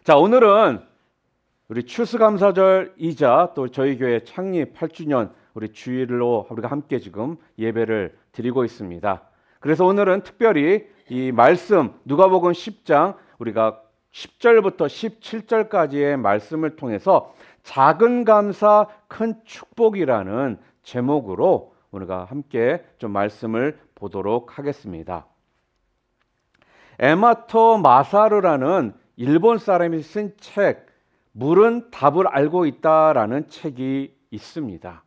자, 오늘은 우리 추수감사절이자 또 저희 교회 창립 8주년 우리 주일로 우리가 함께 지금 예배를 드리고 있습니다. 그래서 오늘은 특별히 이 말씀 누가복음 10장 우리가 10절부터 17절까지의 말씀을 통해서 작은 감사 큰 축복이라는 제목으로 우리가 함께 좀 말씀을 보도록 하겠습니다. 에마토 마사루라는 일본 사람이 쓴 책 물은 답을 알고 있다라는 책이 있습니다.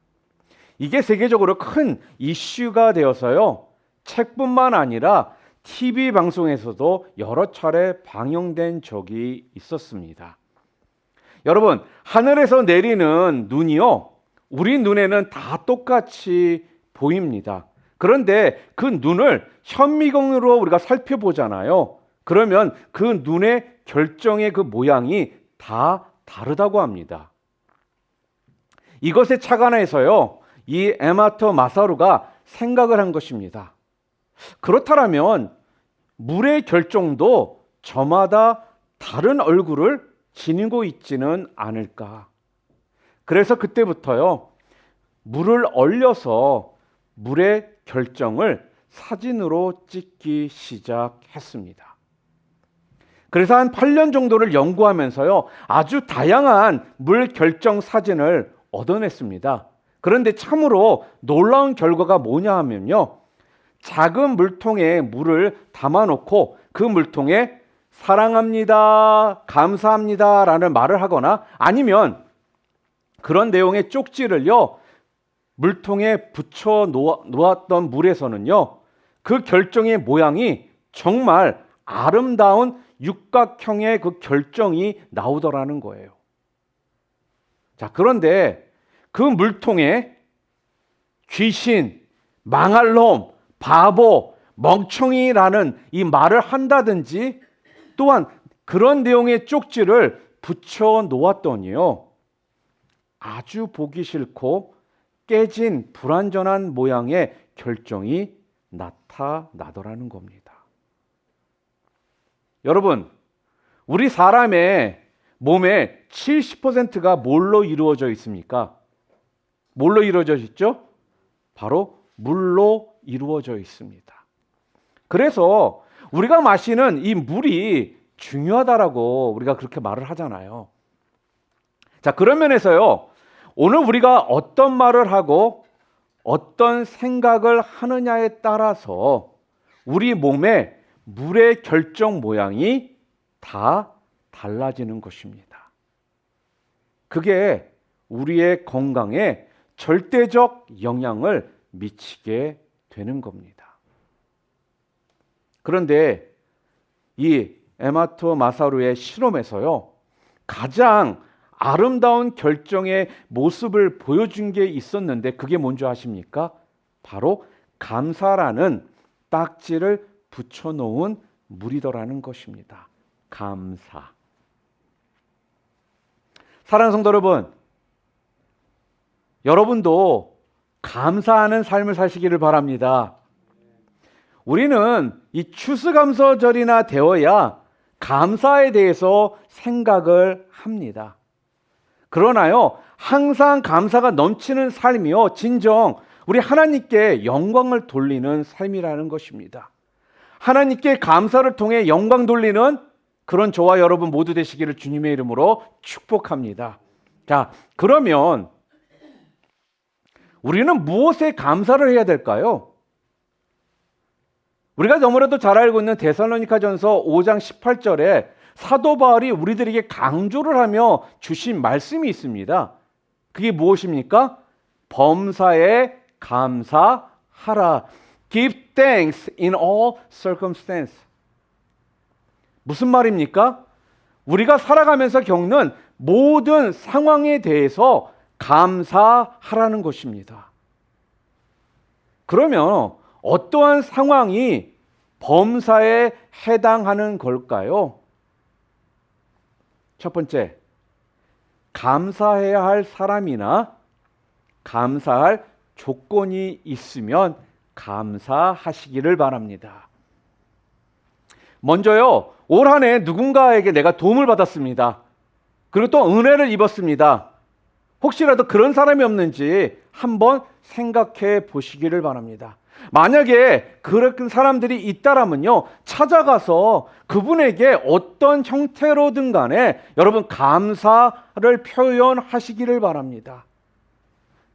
이게 세계적으로 큰 이슈가 되어서요. 책뿐만 아니라 TV 방송에서도 여러 차례 방영된 적이 있었습니다. 여러분, 하늘에서 내리는 눈이요. 우리 눈에는 다 똑같이 보입니다. 그런데 그 눈을 현미경으로 우리가 살펴보잖아요. 그러면 그 눈의 결정의 그 모양이 다 다르다고 합니다. 이것에 착안해서요, 이 에마토 마사루가 생각을 한 것입니다. 그렇다면 물의 결정도 저마다 다른 얼굴을 지니고 있지는 않을까. 그래서 그때부터요, 물을 얼려서 물의 결정을 사진으로 찍기 시작했습니다. 그래서 한 8년 정도를 연구하면서요, 아주 다양한 물 결정 사진을 얻어냈습니다. 그런데 참으로 놀라운 결과가 뭐냐 하면요, 작은 물통에 물을 담아놓고 그 물통에 사랑합니다, 감사합니다 라는 말을 하거나 아니면 그런 내용의 쪽지를요, 물통에 붙여 놓았던 물에서는요, 그 결정의 모양이 정말 아름다운 육각형의 그 결정이 나오더라는 거예요. 자, 그런데 그 물통에 귀신, 망할 놈, 바보, 멍청이라는 이 말을 한다든지 또한 그런 내용의 쪽지를 붙여 놓았더니요, 아주 보기 싫고 깨진 불완전한 모양의 결정이 나타나더라는 겁니다. 여러분, 우리 사람의 몸의 70%가 뭘로 이루어져 있습니까? 뭘로 이루어져 있죠? 바로 물로 이루어져 있습니다. 그래서 우리가 마시는 이 물이 중요하다라고 우리가 그렇게 말을 하잖아요. 자, 그런 면에서요, 오늘 우리가 어떤 말을 하고 어떤 생각을 하느냐에 따라서 우리 몸의 물의 결정 모양이 다 달라지는 것입니다. 그게 우리의 건강에 절대적 영향을 미치게 되는 겁니다. 그런데 이 에마토 마사루의 실험에서요, 가장 아름다운 결정의 모습을 보여준 게 있었는데 그게 뭔지 아십니까? 바로 감사라는 딱지를 붙여놓은 물이더라는 것입니다. 감사. 사랑하는 성도 여러분, 여러분도 감사하는 삶을 사시기를 바랍니다. 우리는 이 추수감사절이나 되어야 감사에 대해서 생각을 합니다. 그러나요, 항상 감사가 넘치는 삶이요, 진정 우리 하나님께 영광을 돌리는 삶이라는 것입니다. 하나님께 감사를 통해 영광 돌리는 그런 저와 여러분 모두 되시기를 주님의 이름으로 축복합니다. 자, 그러면 우리는 무엇에 감사를 해야 될까요? 우리가 너무나도 잘 알고 있는 데살로니가전서 5장 18절에 사도 바울이 우리들에게 강조를 하며 주신 말씀이 있습니다. 그게 무엇입니까? 범사에 감사하라. Give thanks in all circumstances. 무슨 말입니까? 우리가 살아가면서 겪는 모든 상황에 대해서 감사하라는 것입니다. 그러면 어떠한 상황이 범사에 해당하는 걸까요? 첫 번째, 감사해야 할 사람이나 감사할 조건이 있으면 감사하시기를 바랍니다. 먼저요, 올 한 해 누군가에게 내가 도움을 받았습니다. 그리고 또 은혜를 입었습니다. 혹시라도 그런 사람이 없는지 한번 생각해 보시기를 바랍니다. 만약에 그런 사람들이 있다라면요, 찾아가서 그분에게 어떤 형태로든 간에 여러분 감사를 표현하시기를 바랍니다.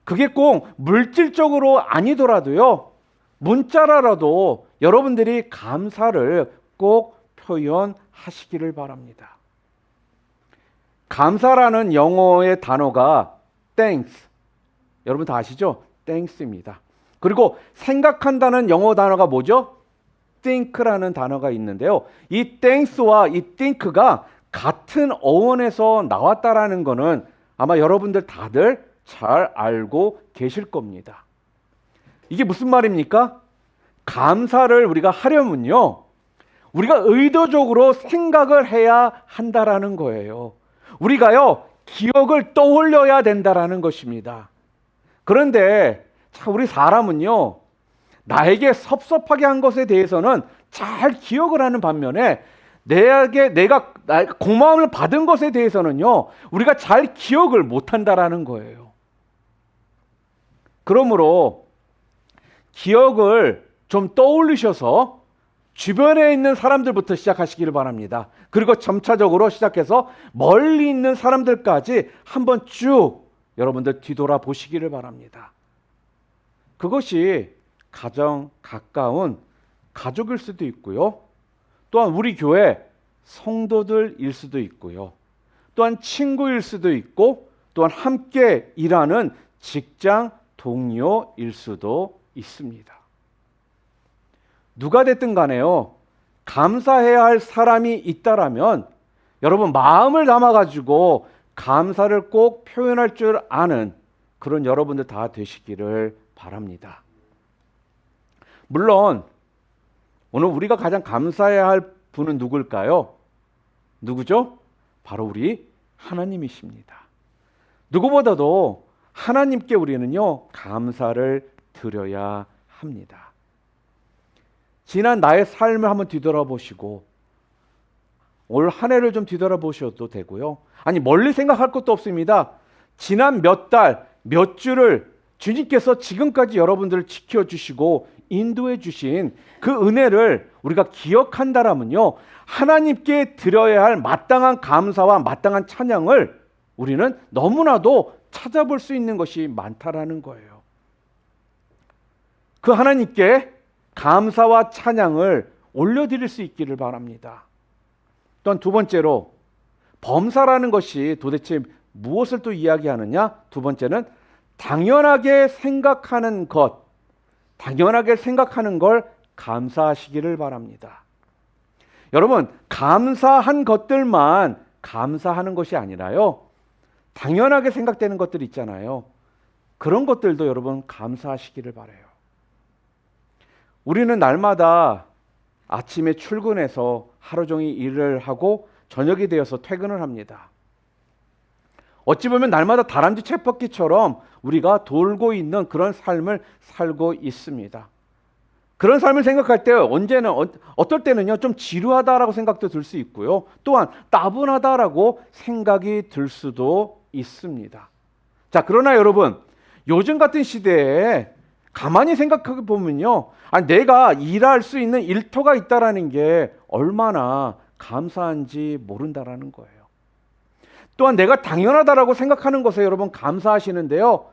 그게 꼭 물질적으로 아니더라도요, 문자라도 여러분들이 감사를 꼭 표현하시기를 바랍니다. 감사라는 영어의 단어가 thanks, 여러분 다 아시죠? thanks입니다. 그리고 생각한다는 영어 단어가 뭐죠? think라는 단어가 있는데요. 이 thanks와 이 think가 같은 어원에서 나왔다라는 거는 아마 여러분들 다들 잘 알고 계실 겁니다. 이게 무슨 말입니까? 감사를 우리가 하려면요, 우리가 의도적으로 생각을 해야 한다라는 거예요. 우리가요, 기억을 떠올려야 된다라는 것입니다. 그런데 우리 사람은요, 나에게 섭섭하게 한 것에 대해서는 잘 기억을 하는 반면에 내가 고마움을 받은 것에 대해서는요, 우리가 잘 기억을 못한다라는 거예요. 그러므로 기억을 좀 떠올리셔서 주변에 있는 사람들부터 시작하시기를 바랍니다. 그리고 점차적으로 시작해서 멀리 있는 사람들까지 한번 쭉 여러분들 뒤돌아 보시기를 바랍니다. 그것이 가장 가까운 가족일 수도 있고요. 또한 우리 교회 성도들일 수도 있고요. 또한 친구일 수도 있고, 또한 함께 일하는 직장 동료일 수도 있습니다. 누가 됐든 간에요, 감사해야 할 사람이 있다라면 여러분 마음을 담아가지고 감사를 꼭 표현할 줄 아는 그런 여러분들 다 되시기를 바랍니다. 물론 오늘 우리가 가장 감사해야 할 분은 누굴까요? 누구죠? 바로 우리 하나님이십니다. 누구보다도 하나님께 우리는요, 감사를 드려야 합니다. 지난 나의 삶을 한번 뒤돌아보시고 올 한 해를 좀 뒤돌아보셔도 되고요. 아니, 멀리 생각할 것도 없습니다. 지난 몇 달, 몇 주를 주님께서 지금까지 여러분들을 지켜주시고 인도해 주신 그 은혜를 우리가 기억한다라면요, 하나님께 드려야 할 마땅한 감사와 마땅한 찬양을 우리는 너무나도 찾아볼 수 있는 것이 많다라는 거예요. 그 하나님께 감사와 찬양을 올려드릴 수 있기를 바랍니다. 또한 두 번째로, 범사라는 것이 도대체 무엇을 또 이야기하느냐? 두 번째는 당연하게 생각하는 것, 당연하게 생각하는 걸 감사하시기를 바랍니다. 여러분, 감사한 것들만 감사하는 것이 아니라요, 당연하게 생각되는 것들 있잖아요. 그런 것들도 여러분 감사하시기를 바라요. 우리는 날마다 아침에 출근해서 하루 종일 일을 하고 저녁이 되어서 퇴근을 합니다. 어찌 보면 날마다 다람쥐 쳇바퀴처럼 우리가 돌고 있는 그런 삶을 살고 있습니다. 그런 삶을 생각할 때 언제는 어떨 때는요, 좀 지루하다라고 생각도 들 수 있고요. 또한 따분하다라고 생각이 들 수도 있습니다. 자, 그러나 여러분, 요즘 같은 시대에 가만히 생각해 보면요, 내가 일할 수 있는 일터가 있다라는 게 얼마나 감사한지 모른다라는 거예요. 또한 내가 당연하다라고 생각하는 것에 여러분 감사하시는데요,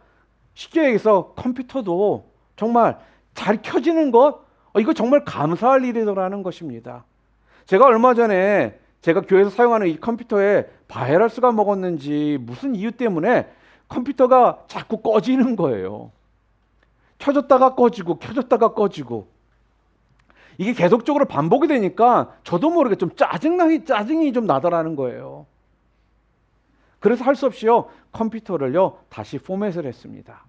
쉽게 얘기해서 컴퓨터도 정말 잘 켜지는 것, 이거 정말 감사할 일이라는 것입니다. 제가 얼마 전에 제가 교회에서 사용하는 이 컴퓨터에 바이러스가 먹었는지 무슨 이유 때문에 컴퓨터가 자꾸 꺼지는 거예요. 켜졌다가 꺼지고 켜졌다가 꺼지고, 이게 계속적으로 반복이 되니까 저도 모르게 좀 짜증이 좀 나더라는 거예요. 그래서 할 수 없이요, 컴퓨터를요 다시 포맷을 했습니다.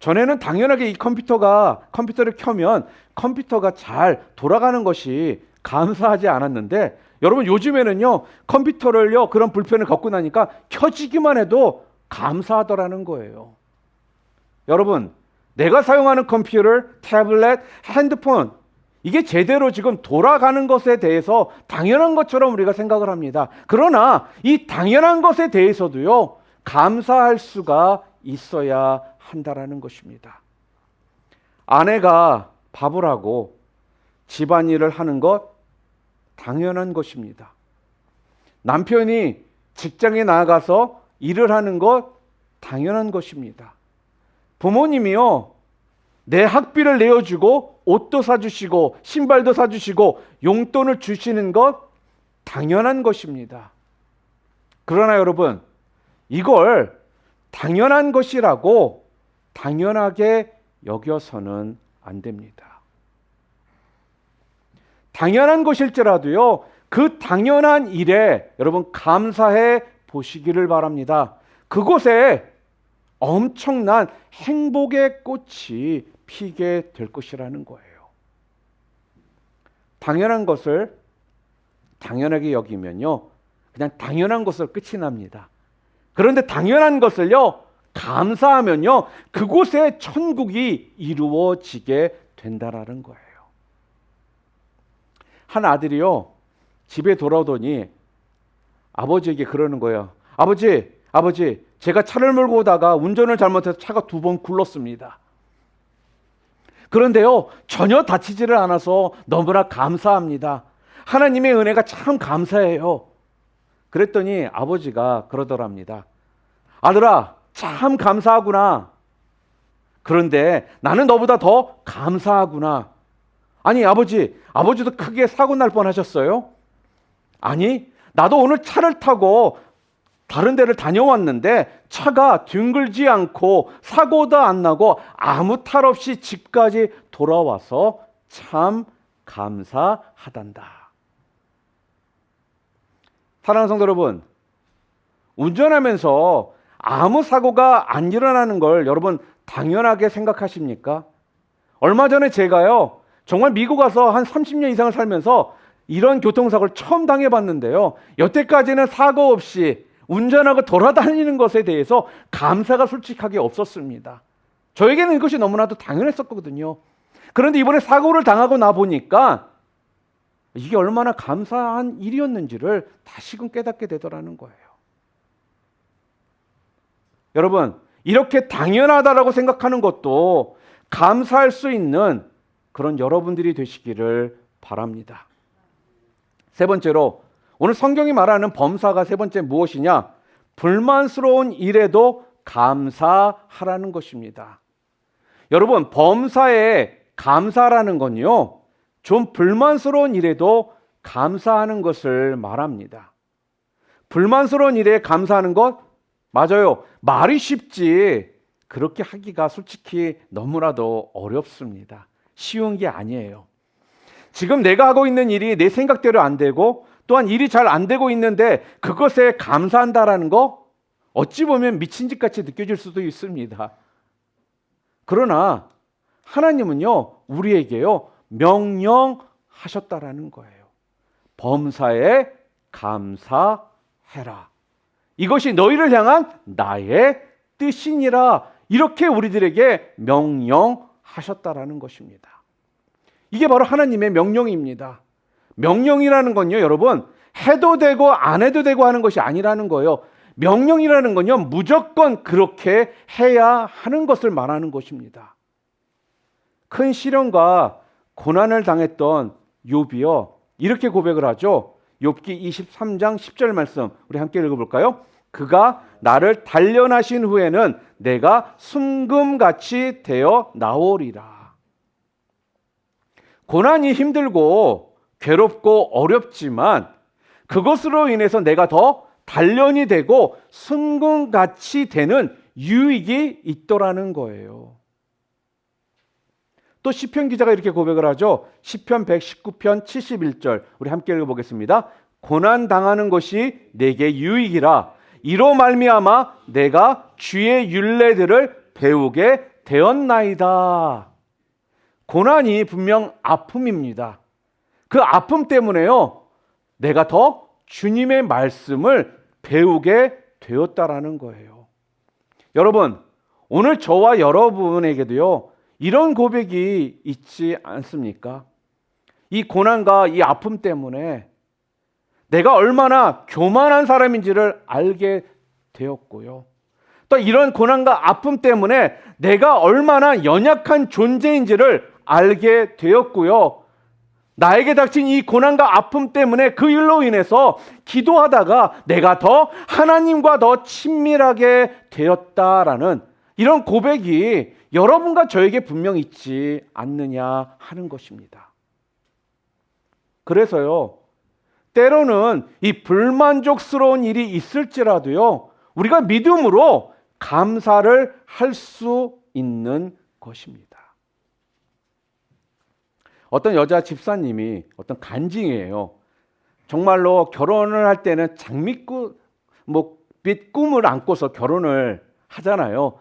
전에는 당연하게 이 컴퓨터를 켜면 컴퓨터가 잘 돌아가는 것이 감사하지 않았는데, 여러분 요즘에는요, 컴퓨터를요 그런 불편을 겪고 나니까 켜지기만 해도 감사하더라는 거예요. 여러분, 내가 사용하는 컴퓨터, 태블릿, 핸드폰, 이게 제대로 지금 돌아가는 것에 대해서 당연한 것처럼 우리가 생각을 합니다. 그러나 이 당연한 것에 대해서도요, 감사할 수가 있어야 한다라는 것입니다. 아내가 밥을 하고 집안일을 하는 것 당연한 것입니다. 남편이 직장에 나가서 일을 하는 것 당연한 것입니다. 부모님이요, 내 학비를 내어주고 옷도 사주시고 신발도 사주시고 용돈을 주시는 것 당연한 것입니다. 그러나 여러분, 이걸 당연한 것이라고 당연하게 여겨서는 안 됩니다. 당연한 것일지라도요, 그 당연한 일에 여러분 감사해 보시기를 바랍니다. 그곳에 엄청난 행복의 꽃이 피게 될 것이라는 거예요. 당연한 것을 당연하게 여기면요, 그냥 당연한 것으로 끝이 납니다. 그런데 당연한 것을요, 감사하면요, 그곳에 천국이 이루어지게 된다라는 거예요. 한 아들이요, 집에 돌아오더니 아버지에게 그러는 거예요. 아버지, 제가 차를 몰고 오다가 운전을 잘못해서 차가 2번 굴렀습니다. 그런데요, 전혀 다치지를 않아서 너무나 감사합니다. 하나님의 은혜가 참 감사해요. 그랬더니 아버지가 그러더랍니다. 아들아, 참 감사하구나. 그런데 나는 너보다 더 감사하구나. 아니 아버지도 크게 사고 날 뻔하셨어요? 아니, 나도 오늘 차를 타고 다른 데를 다녀왔는데 차가 뒹굴지 않고 사고도 안 나고 아무 탈 없이 집까지 돌아와서 참 감사하단다. 사랑하는 성도 여러분, 운전하면서 아무 사고가 안 일어나는 걸 여러분 당연하게 생각하십니까? 얼마 전에 제가요, 정말 미국 와서 한 30년 이상을 살면서 이런 교통사고를 처음 당해봤는데요, 여태까지는 사고 없이 운전하고 돌아다니는 것에 대해서 감사가 솔직하게 없었습니다. 저에게는 이것이 너무나도 당연했었거든요. 그런데 이번에 사고를 당하고 나 보니까 이게 얼마나 감사한 일이었는지를 다시금 깨닫게 되더라는 거예요. 여러분, 이렇게 당연하다라고 생각하는 것도 감사할 수 있는 그런 여러분들이 되시기를 바랍니다. 세 번째로, 오늘 성경이 말하는 범사가 세 번째 무엇이냐? 불만스러운 일에도 감사하라는 것입니다. 여러분, 범사에 감사라는 건요, 좀 불만스러운 일에도 감사하는 것을 말합니다. 불만스러운 일에 감사하는 것, 맞아요. 말이 쉽지 그렇게 하기가 솔직히 너무나도 어렵습니다. 쉬운 게 아니에요. 지금 내가 하고 있는 일이 내 생각대로 안 되고 또한 일이 잘 안 되고 있는데 그것에 감사한다라는 거, 어찌 보면 미친 짓 같이 느껴질 수도 있습니다. 그러나 하나님은요, 우리에게요, 명령하셨다라는 거예요. 범사에 감사해라. 이것이 너희를 향한 나의 뜻이니라. 이렇게 우리들에게 명령하셨다라는 것입니다. 이게 바로 하나님의 명령입니다. 명령이라는 건요, 여러분, 해도 되고 안 해도 되고 하는 것이 아니라는 거예요. 명령이라는 건요, 무조건 그렇게 해야 하는 것을 말하는 것입니다. 큰 시련과 고난을 당했던 욥이요, 이렇게 고백을 하죠. 욥기 23장 10절 말씀 우리 함께 읽어볼까요? 그가 나를 단련하신 후에는 내가 순금같이 되어 나오리라. 고난이 힘들고 괴롭고 어렵지만 그것으로 인해서 내가 더 단련이 되고 순금같이 되는 유익이 있더라는 거예요. 또 시편 기자가 이렇게 고백을 하죠. 시편 119편 71절 우리 함께 읽어보겠습니다. 고난 당하는 것이 내게 유익이라. 이로 말미암아 내가 주의 율례들을 배우게 되었나이다. 고난이 분명 아픔입니다. 그 아픔 때문에요, 내가 더 주님의 말씀을 배우게 되었다라는 거예요. 여러분, 오늘 저와 여러분에게도요, 이런 고백이 있지 않습니까? 이 고난과 이 아픔 때문에 내가 얼마나 교만한 사람인지를 알게 되었고요. 또 이런 고난과 아픔 때문에 내가 얼마나 연약한 존재인지를 알게 되었고요. 나에게 닥친 이 고난과 아픔 때문에 그 일로 인해서 기도하다가 내가 더 하나님과 더 친밀하게 되었다라는 이런 고백이 여러분과 저에게 분명히 있지 않느냐 하는 것입니다. 그래서요, 때로는 이 불만족스러운 일이 있을지라도요, 우리가 믿음으로 감사를 할 수 있는 것입니다. 어떤 여자 집사님이 어떤 간증이에요. 정말로 결혼을 할 때는 장미꽃, 빛 꿈을 안고서 결혼을 하잖아요.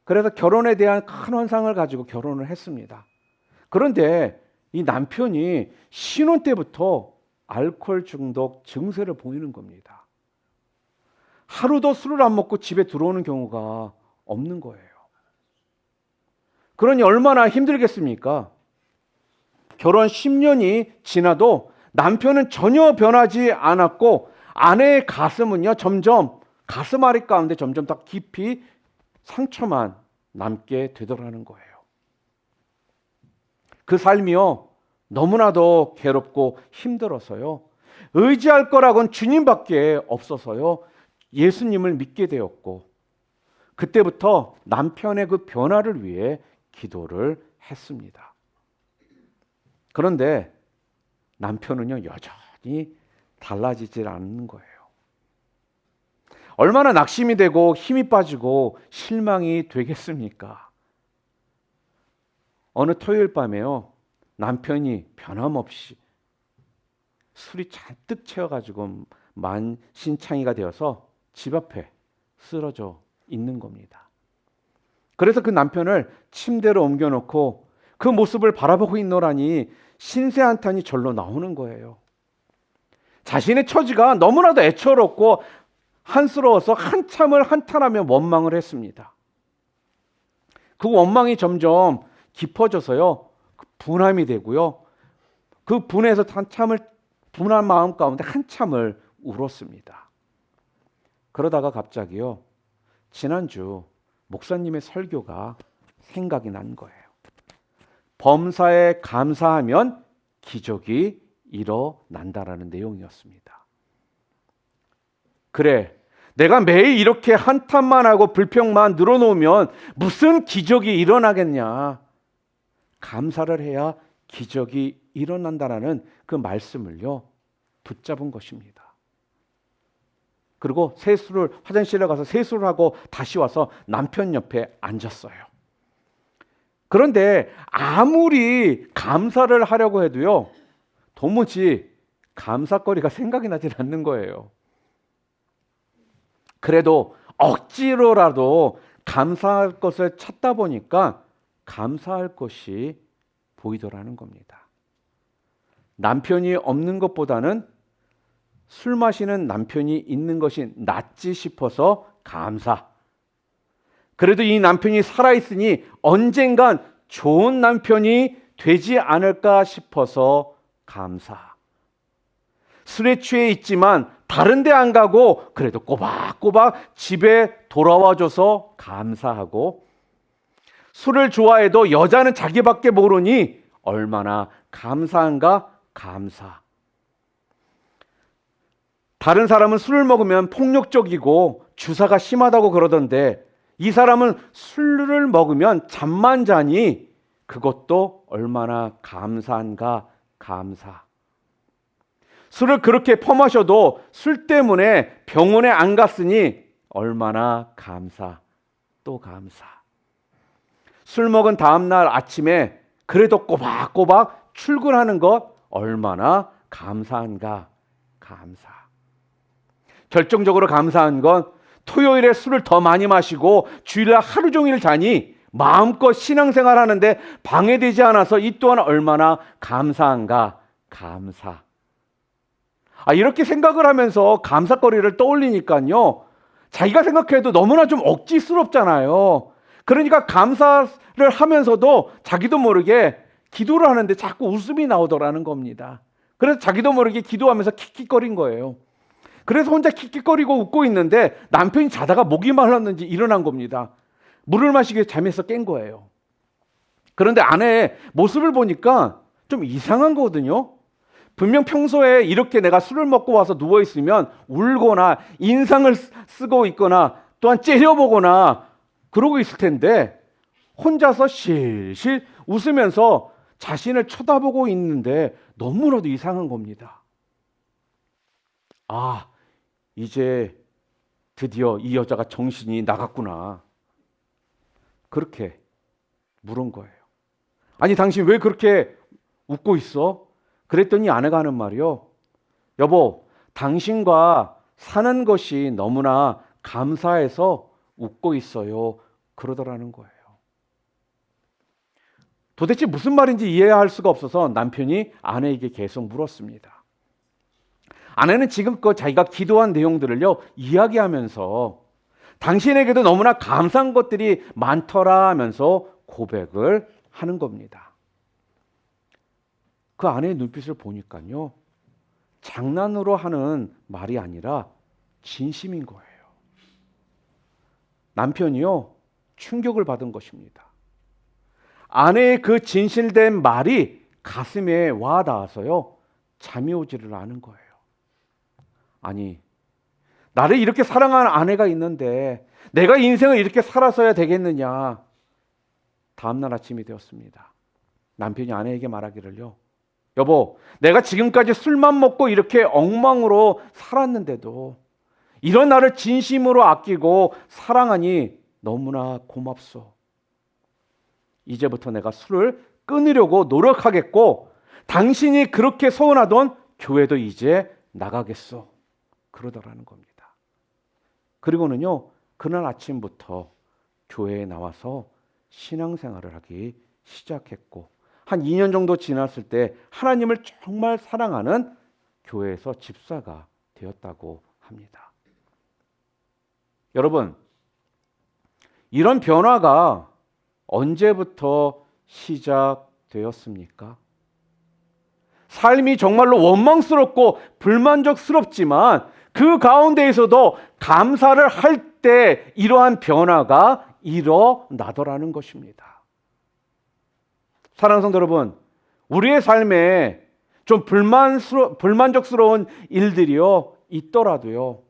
그래서 결혼에 대한 큰 환상을 가지고 결혼을 했습니다. 그런데 이 남편이 신혼 때부터 알코올 중독 증세를 보이는 겁니다. 하루도 술을 안 먹고 집에 들어오는 경우가 없는 거예요. 그러니 얼마나 힘들겠습니까? 결혼 10년이 지나도 남편은 전혀 변하지 않았고 아내의 가슴은요, 점점 가슴 아래 가운데 점점 더 깊이 상처만 남게 되더라는 거예요. 그 삶이요, 너무나도 괴롭고 힘들어서요, 의지할 거라고는 주님밖에 없어서요, 예수님을 믿게 되었고, 그때부터 남편의 그 변화를 위해 기도를 했습니다. 그런데 남편은요, 여전히 달라지질 않는 거예요. 얼마나 낙심이 되고 힘이 빠지고 실망이 되겠습니까? 어느 토요일 밤에요, 남편이 변함없이 술이 잔뜩 채워가지고 만신창이가 되어서 집 앞에 쓰러져 있는 겁니다. 그래서 그 남편을 침대로 옮겨놓고 그 모습을 바라보고 있노라니 신세 한탄이 절로 나오는 거예요. 자신의 처지가 너무나도 애처롭고 한스러워서 한참을 한탄하며 원망을 했습니다. 그 원망이 점점 깊어져서요, 분함이 되고요, 그 분해서 분한 마음 가운데 한참을 울었습니다. 그러다가 갑자기요, 지난주 목사님의 설교가 생각이 난 거예요. 범사에 감사하면 기적이 일어난다라는 내용이었습니다. 그래, 내가 매일 이렇게 한탄만 하고 불평만 늘어놓으면 무슨 기적이 일어나겠냐. 감사를 해야 기적이 일어난다라는 그 말씀을요, 붙잡은 것입니다. 그리고 화장실에 가서 세수를 하고 다시 와서 남편 옆에 앉았어요. 그런데 아무리 감사를 하려고 해도요, 도무지 감사거리가 생각이 나질 않는 거예요. 그래도 억지로라도 감사할 것을 찾다 보니까 감사할 것이 보이더라는 겁니다. 남편이 없는 것보다는 술 마시는 남편이 있는 것이 낫지 싶어서 감사. 그래도 이 남편이 살아있으니 언젠간 좋은 남편이 되지 않을까 싶어서 감사. 술에 취해 있지만 다른 데 안 가고 그래도 꼬박꼬박 집에 돌아와줘서 감사하고, 술을 좋아해도 여자는 자기밖에 모르니 얼마나 감사한가 감사. 다른 사람은 술을 먹으면 폭력적이고 주사가 심하다고 그러던데 이 사람은 술을 먹으면 잠만 자니 그것도 얼마나 감사한가 감사. 술을 그렇게 퍼마셔도 술 때문에 병원에 안 갔으니 얼마나 감사 또 감사. 술 먹은 다음날 아침에 그래도 꼬박꼬박 출근하는 것 얼마나 감사한가 감사. 결정적으로 감사한 건 토요일에 술을 더 많이 마시고 주일날 하루 종일 자니 마음껏 신앙생활 하는데 방해되지 않아서 이 또한 얼마나 감사한가 감사. 이렇게 생각을 하면서 감사거리를 떠올리니까요, 자기가 생각해도 너무나 좀 억지스럽잖아요. 그러니까 감사를 하면서도 자기도 모르게 기도를 하는데 자꾸 웃음이 나오더라는 겁니다. 그래서 자기도 모르게 기도하면서 킥킥거린 거예요. 그래서 혼자 킥킥거리고 웃고 있는데 남편이 자다가 목이 말랐는지 일어난 겁니다. 물을 마시기 위해 잠에서 깬 거예요. 그런데 아내의 모습을 보니까 좀 이상한 거거든요. 분명 평소에 이렇게 내가 술을 먹고 와서 누워있으면 울거나 인상을 쓰고 있거나 또한 째려보거나 그러고 있을 텐데 혼자서 실실 웃으면서 자신을 쳐다보고 있는데 너무나도 이상한 겁니다. 아, 이제 드디어 이 여자가 정신이 나갔구나. 그렇게 물은 거예요. 아니, 당신 왜 그렇게 웃고 있어? 그랬더니 아내가 하는 말이요. 여보, 당신과 사는 것이 너무나 감사해서 웃고 있어요. 그러더라는 거예요. 도대체 무슨 말인지 이해할 수가 없어서 남편이 아내에게 계속 물었습니다. 아내는 지금껏 자기가 기도한 내용들을요, 이야기하면서 당신에게도 너무나 감사한 것들이 많더라 하면서 고백을 하는 겁니다. 그 아내의 눈빛을 보니까요, 장난으로 하는 말이 아니라 진심인 거예요. 남편이요, 충격을 받은 것입니다. 아내의 그 진실된 말이 가슴에 와 닿아서요, 잠이 오지를 않은 거예요. 아니, 나를 이렇게 사랑하는 아내가 있는데 내가 인생을 이렇게 살아서야 되겠느냐. 다음날 아침이 되었습니다. 남편이 아내에게 말하기를요. 여보, 내가 지금까지 술만 먹고 이렇게 엉망으로 살았는데도 이런 나를 진심으로 아끼고 사랑하니 너무나 고맙소. 이제부터 내가 술을 끊으려고 노력하겠고 당신이 그렇게 소원하던 교회도 이제 나가겠소. 그러더라는 겁니다. 그리고는요, 그날 아침부터 교회에 나와서 신앙생활을 하기 시작했고 한 2년 정도 지났을 때 하나님을 정말 사랑하는 교회에서 집사가 되었다고 합니다. 여러분, 이런 변화가 언제부터 시작되었습니까? 삶이 정말로 원망스럽고 불만족스럽지만 그 가운데에서도 감사를 할 때 이러한 변화가 일어나더라는 것입니다. 사랑하는 성도 여러분, 우리의 삶에 좀 불만족스러운 일들이요 있더라도요,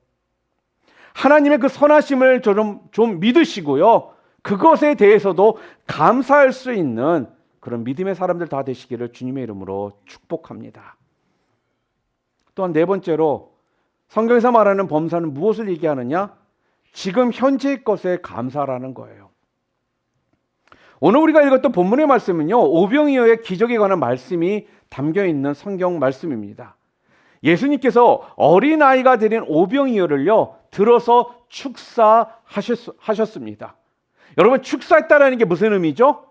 하나님의 그 선하심을 좀 믿으시고요, 그것에 대해서도 감사할 수 있는 그런 믿음의 사람들 다 되시기를 주님의 이름으로 축복합니다. 또한 네 번째로 성경에서 말하는 범사는 무엇을 얘기하느냐? 지금 현재의 것에 감사라는 거예요. 오늘 우리가 읽었던 본문의 말씀은요, 오병이어의 기적에 관한 말씀이 담겨 있는 성경 말씀입니다. 예수님께서 어린아이가 되는 오병이어를요 들어서 축사하셨습니다. 여러분, 축사했다라는 게 무슨 의미죠?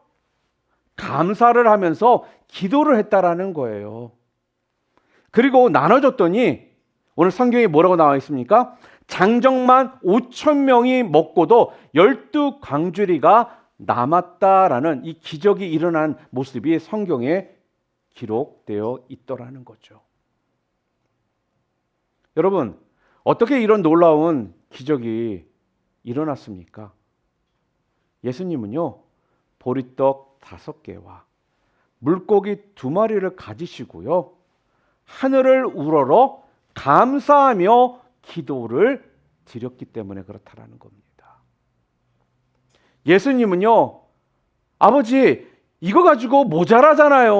감사를 하면서 기도를 했다라는 거예요. 그리고 나눠줬더니 오늘 성경에 뭐라고 나와 있습니까? 장정만 5,000명이 먹고도 12광주리가 남았다라는 이 기적이 일어난 모습이 성경에 기록되어 있더라는 거죠. 여러분, 어떻게 이런 놀라운 기적이 일어났습니까? 예수님은요, 보리떡 5개와 물고기 2마리를 가지시고요, 하늘을 우러러 감사하며 기도를 드렸기 때문에 그렇다라는 겁니다. 예수님은요, 아버지, 이거 가지고 모자라잖아요.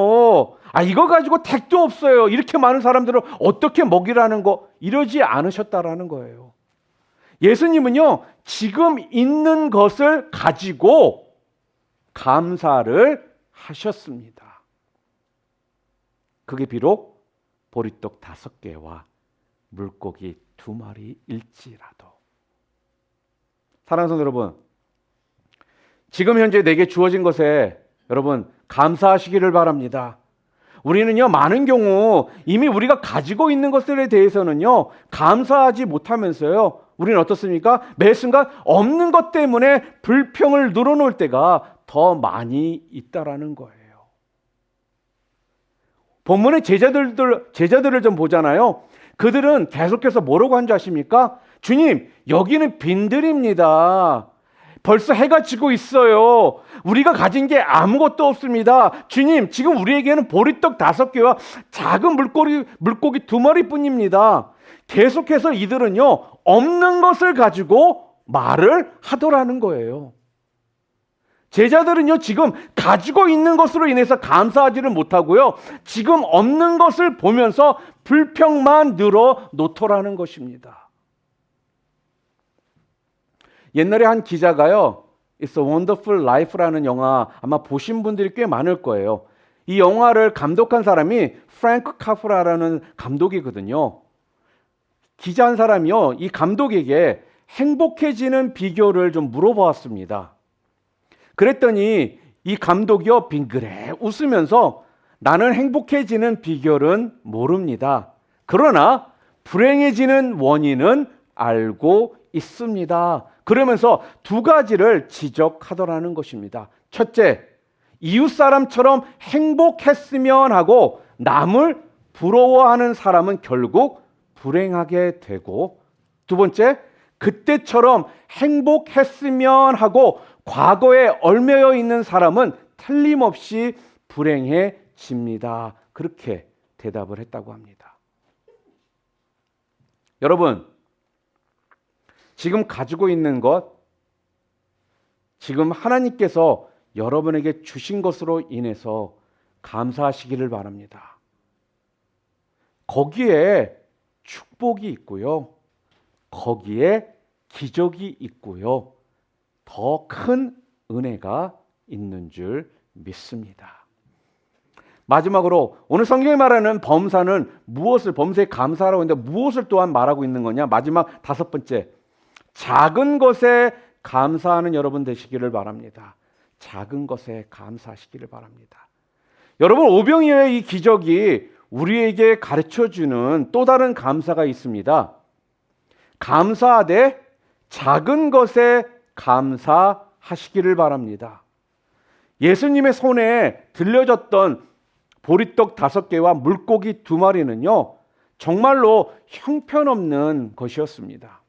이거 가지고 택도 없어요. 이렇게 많은 사람들을 어떻게 먹이라는 거, 이러지 않으셨다라는 거예요. 예수님은요, 지금 있는 것을 가지고 감사를 하셨습니다. 그게 비록 보리떡 5개와 물고기 2마리일지라도. 사랑하는 성도 여러분, 지금 현재 내게 주어진 것에 여러분 감사하시기를 바랍니다. 우리는요, 많은 경우 이미 우리가 가지고 있는 것들에 대해서는요 감사하지 못하면서요, 우리는 어떻습니까? 매 순간 없는 것 때문에 불평을 늘어놓을 때가 더 많이 있다라는 거예요. 본문의 제자들을 좀 보잖아요. 그들은 계속해서 뭐라고 한 줄 아십니까? 주님, 여기는 빈들입니다. 벌써 해가 지고 있어요. 우리가 가진 게 아무것도 없습니다. 주님, 지금 우리에게는 보리떡 5개와 작은 물고기 2마리뿐입니다. 계속해서 이들은요, 없는 것을 가지고 말을 하더라는 거예요. 제자들은요, 지금 가지고 있는 것으로 인해서 감사하지를 못하고요, 지금 없는 것을 보면서 불평만 늘어 놓더라는 것입니다. 옛날에 한 기자가요, It's a Wonderful Life라는 영화 아마 보신 분들이 꽤 많을 거예요. 이 영화를 감독한 사람이 프랭크 카프라라는 감독이거든요. 기자 한 사람이요, 이 감독에게 행복해지는 비결을 좀 물어보았습니다. 그랬더니 이 감독이요, 빙그레 웃으면서 나는 행복해지는 비결은 모릅니다. 그러나 불행해지는 원인은 알고 있습니다. 그러면서 2가지를 지적하더라는 것입니다. 첫째, 이웃 사람처럼 행복했으면 하고 남을 부러워하는 사람은 결국 불행하게 되고, 2번째, 그때처럼 행복했으면 하고 과거에 얽매여 있는 사람은 틀림없이 불행해집니다. 그렇게 대답을 했다고 합니다. 여러분, 지금 가지고 있는 것, 지금 하나님께서 여러분에게 주신 것으로 인해서 감사하시기를 바랍니다. 거기에 축복이 있고요, 거기에 기적이 있고요, 더 큰 은혜가 있는 줄 믿습니다. 마지막으로 오늘 성경이 말하는 범사는 범사에 감사하라고 했는데 무엇을 또한 말하고 있는 거냐? 마지막 5번째, 작은 것에 감사하는 여러분 되시기를 바랍니다. 작은 것에 감사하시기를 바랍니다. 여러분, 오병이어의 이 기적이 우리에게 가르쳐주는 또 다른 감사가 있습니다. 감사하되 작은 것에 감사하시기를 바랍니다. 예수님의 손에 들려졌던 보리떡 5개와 물고기 2마리는요, 정말로 형편없는 것이었습니다.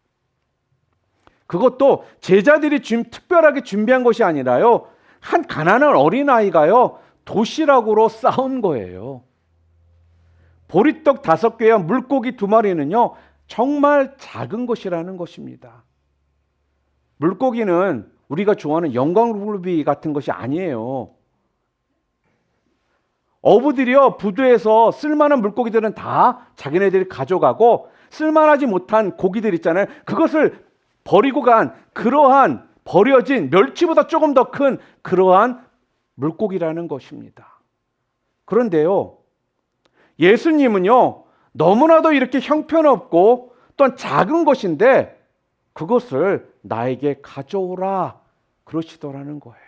그것도 제자들이 특별하게 준비한 것이 아니라요, 한 가난한 어린아이가요, 도시락으로 싸온 거예요. 보리떡 5개와 물고기 2마리는요, 정말 작은 것이라는 것입니다. 물고기는 우리가 좋아하는 영광루비 같은 것이 아니에요. 어부들이요, 부두에서 쓸만한 물고기들은 다 자기네들이 가져가고 쓸만하지 못한 고기들 있잖아요. 그것을 버리고 간 그러한 버려진 멸치보다 조금 더 큰 그러한 물고기라는 것입니다. 그런데요, 예수님은요, 너무나도 이렇게 형편없고 또한 작은 것인데 그것을 나에게 가져오라 그러시더라는 거예요.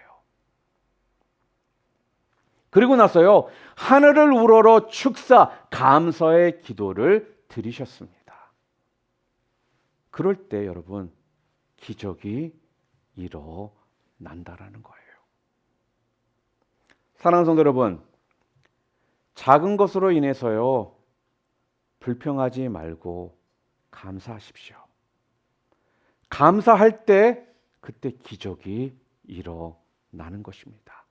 그리고 나서요, 하늘을 우러러 축사 감사의 기도를 드리셨습니다. 그럴 때 여러분, 기적이 일어난다라는 거예요. 사랑하는 성도 여러분, 작은 것으로 인해서요, 불평하지 말고 감사하십시오. 감사할 때 그때 기적이 일어나는 것입니다.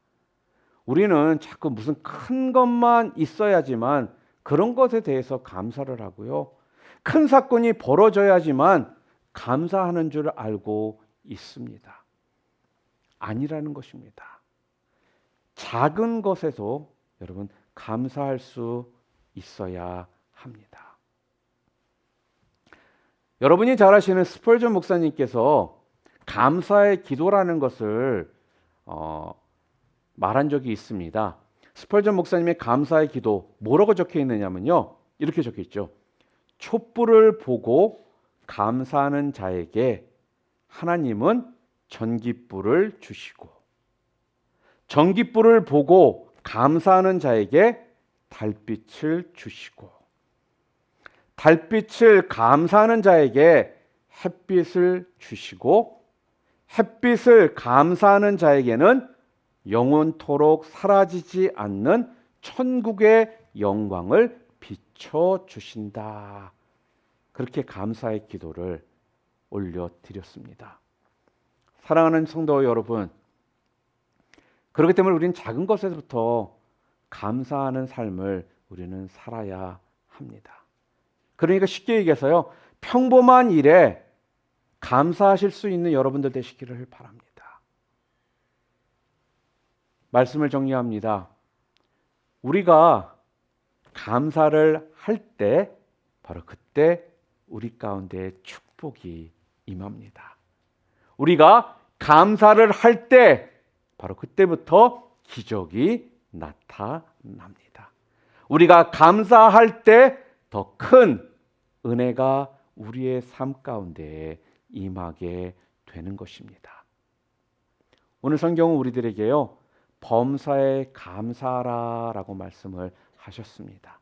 우리는 자꾸 무슨 큰 것만 있어야지만 그런 것에 대해서 감사를 하고요, 큰 사건이 벌어져야지만 감사하는 줄 알고 있습니다. 아니라는 것입니다. 작은 것에도 여러분 감사할 수 있어야 합니다. 여러분이 잘 아시는 스펄전 목사님께서 감사의 기도라는 것을 말한 적이 있습니다. 스펄전 목사님의 감사의 기도 뭐라고 적혀 있느냐면요, 이렇게 적혀 있죠. 촛불을 보고 감사하는 자에게 하나님은 전깃불을 주시고, 전깃불을 보고 감사하는 자에게 달빛을 주시고, 달빛을 감사하는 자에게 햇빛을 주시고, 햇빛을 감사하는 자에게는 영원토록 사라지지 않는 천국의 영광을 비춰 주신다. 그렇게 감사의 기도를 올려드렸습니다. 사랑하는 성도 여러분, 그렇기 때문에 우리는 작은 것에서부터 감사하는 삶을 우리는 살아야 합니다. 그러니까 쉽게 얘기해서요, 평범한 일에 감사하실 수 있는 여러분들 되시기를 바랍니다. 말씀을 정리합니다. 우리가 감사를 할 때 바로 그때 우리 가운데 축복이 임합니다. 우리가 감사를 할 때 바로 그때부터 기적이 나타납니다. 우리가 감사할 때 더 큰 은혜가 우리의 삶 가운데 임하게 되는 것입니다. 오늘 성경은 우리들에게요, 범사에 감사하라라고 말씀을 하셨습니다.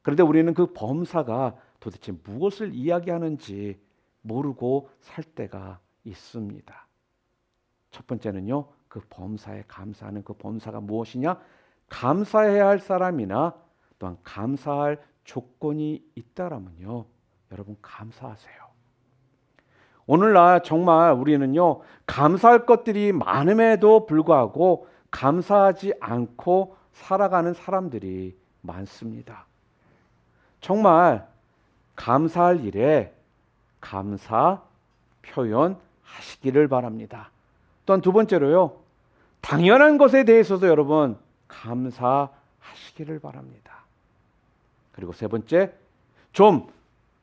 그런데 우리는 그 범사가 도대체 무엇을 이야기하는지 모르고 살 때가 있습니다. 첫 번째는요, 그 범사에 감사하는 그 범사가 무엇이냐? 감사해야 할 사람이나 또한 감사할 조건이 있다라면요, 여러분 감사하세요. 오늘날 정말 우리는요, 감사할 것들이 많음에도 불구하고 감사하지 않고 살아가는 사람들이 많습니다. 정말 감사할 일에 감사 표현하시기를 바랍니다. 또한 두 번째로요, 당연한 것에 대해서도 여러분 감사하시기를 바랍니다. 그리고 세 번째, 좀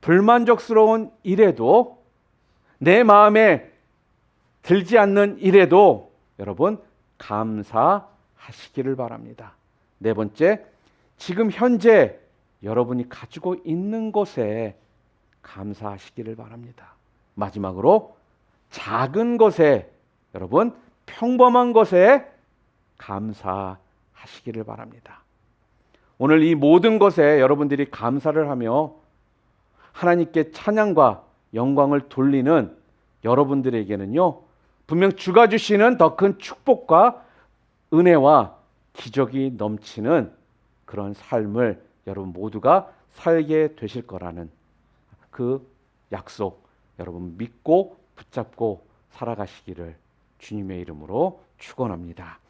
불만족스러운 일에도, 내 마음에 들지 않는 일에도 여러분 감사하시기를 바랍니다. 네 번째, 지금 현재 여러분이 가지고 있는 것에 감사하시기를 바랍니다. 마지막으로 작은 것에, 여러분 평범한 것에 감사하시기를 바랍니다. 오늘 이 모든 것에 여러분들이 감사를 하며 하나님께 찬양과 영광을 돌리는 여러분들에게는요, 분명 주가 주시는 더 큰 축복과 은혜와 기적이 넘치는 그런 삶을 여러분 모두가 살게 되실 거라는 그 약속, 여러분 믿고 붙잡고 살아가시기를 주님의 이름으로 축원합니다.